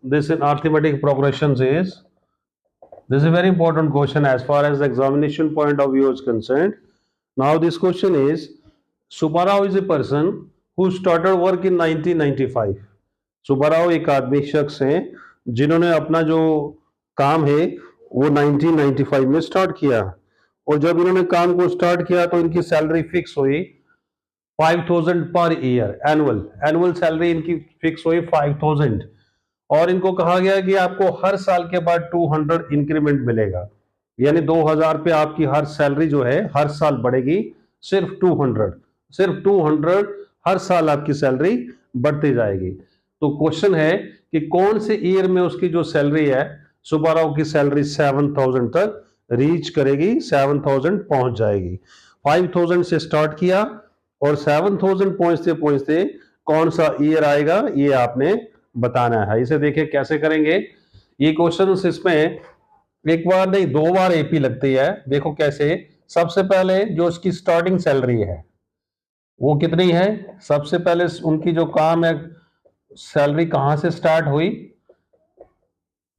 this in arithmetic progressions is, this is a very important question as far as the examination point of view is concerned. Now this question is, Subbarao is a person who started work in 1995. Subbarao एक आदमी शख्स हैं जिन्होंने अपना जो काम है वो 1995 में स्टार्ट किया, और जब इन्होंने काम को स्टार्ट किया तो इनकी सैलरी फिक्स हुई 5000 पर ईयर, एनुअल सैलरी इनकी फिक्स हुई 5000, और इनको कहा गया कि आपको हर साल के बाद 200 इंक्रीमेंट मिलेगा, यानी 2000 पे आपकी हर सैलरी जो है हर साल बढ़ेगी, सिर्फ 200 हर साल आपकी सैलरी बढ़ती जाएगी। तो क्वेश्चन है कि कौन से ईयर में उसकी जो सैलरी है, सुब्बाराव की सैलरी 7000 तक रीच करेगी, 7000 पहुंच जाएगी। 5000 से स्टार्ट किया और 7000 पहुंचते पहुंचते कौन सा ईयर आएगा ये आपने बताना है। इसे देखिए कैसे करेंगे ये क्वेश्चन, इसमें एक बार नहीं 2 बार एपी लगती है। देखो कैसे, सबसे पहले जो उसकी स्टार्टिंग सैलरी है वो कितनी है, सबसे पहले उनकी जो काम है, सैलरी कहां से स्टार्ट हुई,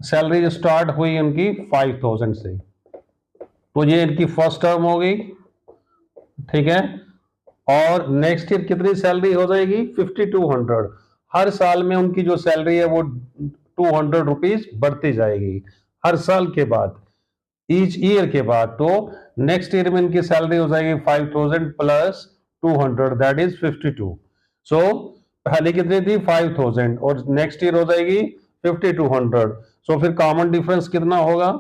सैलरी स्टार्ट हुई उनकी 5000 से, तो ये इनकी फर्स्ट टर्म होगी, ठीक है। और नेक्स्ट ईयर कितनी सैलरी हो जाएगी, 5200। हर साल में उनकी जो सैलरी है वो 200 रुपीज बढ़ती जाएगी हर साल के बाद, ईच ईयर के बाद। तो नेक्स्ट ईयर में इनकी सैलरी हो जाएगी 5000 प्लस 200, दैट इज 52। सो पहले कितनी थी 5000 और नेक्स्ट ईयर हो जाएगी 5200। सो फिर कॉमन डिफरेंस कितना होगा,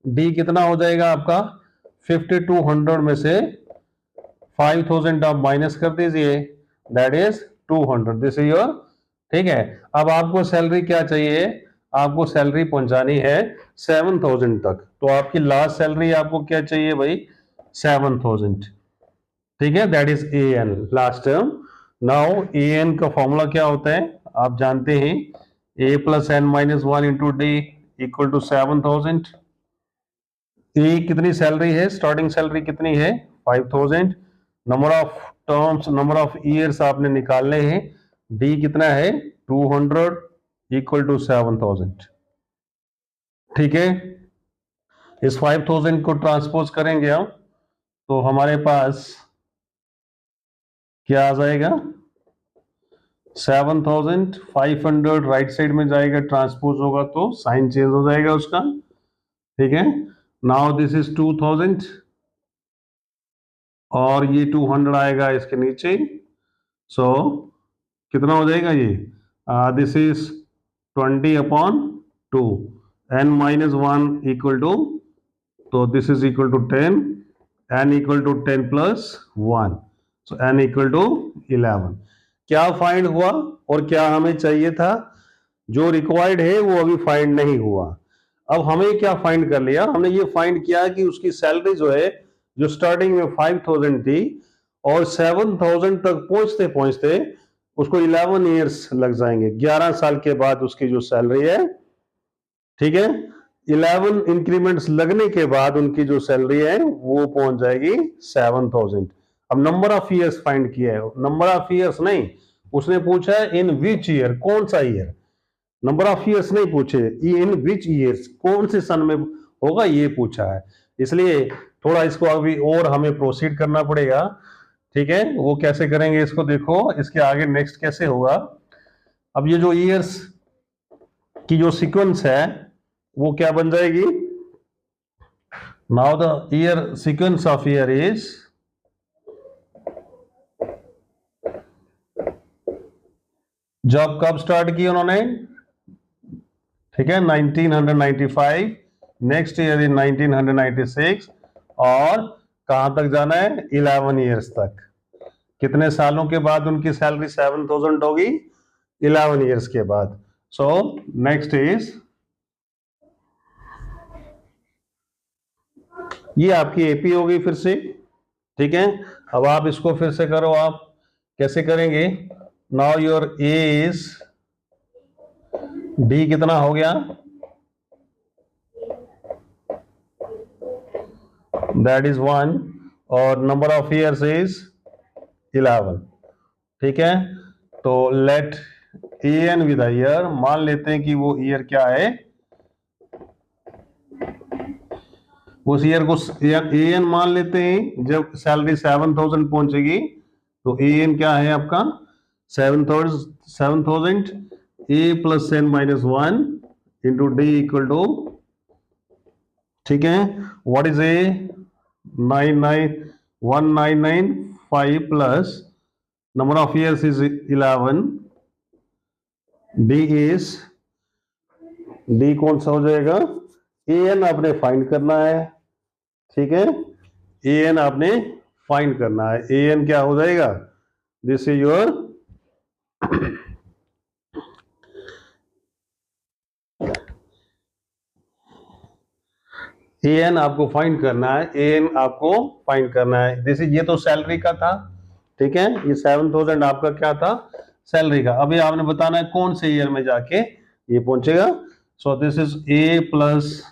डी कितना हो जाएगा आपका, 5200 में से 5000 आप माइनस कर दीजिए, that is 200, this is your, ठीक है। अब आपको सैलरी क्या चाहिए, आपको सैलरी पहुंचानी है 7000 तक, तो आपकी लास्ट सैलरी आपको क्या चाहिए भाई, 7000, ठीक है, that is a n last term. Now a n का फॉर्मूला क्या होता है आप जानते हैं, a plus n minus 1 into d equal to 7000। A कितनी सैलरी है, स्टार्टिंग सैलरी कितनी है 5000, number of terms, number of years आपने निकालने हैं, डी कितना है 200 इक्वल टू 7000, ठीक है। इस 5000 को ट्रांसपोज करेंगे हम तो हमारे पास क्या आ जाएगा, 7500 राइट साइड में जाएगा, ट्रांसपोज होगा तो साइन चेंज हो जाएगा उसका, ठीक है। नाउ दिस इज 2000 और ये 200 आएगा इसके नीचे, सो कितना हो जाएगा ये, this is 20/2, n minus 1 equal to, तो this is equal to 10, n equal to 10 plus 1, so n equal to 11। क्या फाइंड हुआ और क्या हमें चाहिए था, जो रिक्वायर्ड है वो अभी फाइंड नहीं हुआ। अब हमें क्या फाइंड कर लिया, हमने ये फाइंड किया कि उसकी सैलरी जो है, जो स्टार्टिंग में 5000 थी और 7000 तक पहुंचते पहुंचते उसको 11 ईयर्स लग जाएंगे, 11 साल के बाद उसकी जो सैलरी है, ठीक है, 11 इंक्रीमेंट्स लगने के बाद उनकी जो सैलरी है वो पहुंच जाएगी 7000। अब नंबर ऑफ ईयर्स फाइंड किया है, नंबर ऑफ ईयर्स नहीं, उसने पूछा है इन विच ईयर, कौन सा ईयर, नंबर ऑफ ईयर्स नहीं पूछे, इन विच ईयर्स, कौन से सन में होगा ये पूछा है, इसलिए थोड़ा इसको अभी और हमें प्रोसीड करना पड़ेगा, ठीक है। वो कैसे करेंगे इसको देखो, इसके आगे नेक्स्ट कैसे होगा। अब ये जो ईयर्स की जो सीक्वेंस है वो क्या बन जाएगी, now the year sequence of year is, job कब स्टार्ट की उन्होंने, ठीक है 1995, नेक्स्ट ईयर इन 1996, और कहां तक जाना है 11 ईयर्स तक, कितने सालों के बाद उनकी सैलरी 7000 होगी, 11 ईयर्स के बाद। सो नेक्स्ट इज, ये आपकी एपी हो गई फिर से, ठीक है। अब आप इसको फिर से करो, आप कैसे करेंगे, now your A is, D कितना हो गया, दैट इज 1, और नंबर ऑफ ईयर्स इज 11, ठीक है। तो लेट AN विद ईयर, मान लेते हैं कि वो ईयर क्या है, उस ईयर को AN मान लेते हैं। जब सैलरी 7000 पहुंचेगी तो AN क्या है आपका 7000 A plus 10 minus 1 into D equal to, ठीक है, what is A 1995 plus number of years is 11, D कौन सा हो जाएगा, AN आपने फाइंड करना है, ठीक है, AN आपने फाइंड करना है। AN क्या हो जाएगा, दिस इज योर AN आपको फाइंड करना है, AN आपको फाइंड करना है। जैसे ये तो सैलरी का था, ठीक है, ये 7000 आपका क्या था, सैलरी का। अभी आपने बताना है कौन से ईयर में जाके ये पहुंचेगा। So this is A plus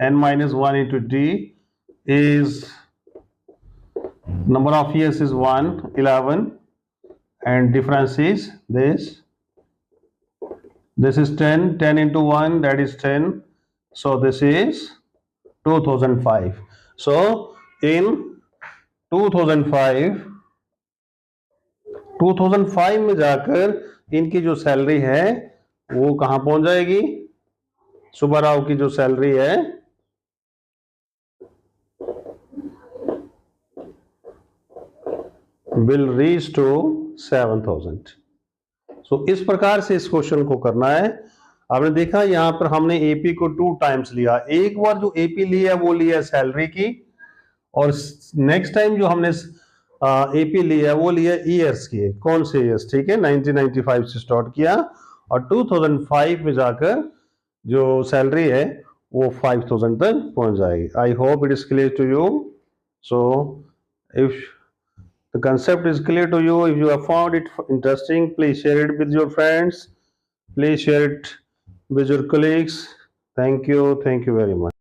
n minus 1 into D is number of years is 11 and difference is this is 10 into 1 that is 10, so this is 2005. so in 2005 में जाकर इनकी जो सैलरी है वो कहां पहुंच जाएगी, सुब्बाराव की जो सैलरी है will reach to 7000. सो इस प्रकार से इस क्वेश्चन को करना है। आपने देखा यहां पर हमने एपी को 2 टाइम्स लिया, एक बार जो एपी लिया वो लिया सैलरी की, और नेक्स्ट टाइम जो हमने एपी लिया वो लिया ईयर्स की। कौन से ईयर्स, ठीक है, 1995 से स्टार्ट किया और 2005 में जाकर जो सैलरी है वो 5000 तक पहुंच जाएगी। I hope it is clear to you. So if the concept is clear to you, if you have found it interesting, please share it with your friends, please share it with your colleagues. Thank you very much.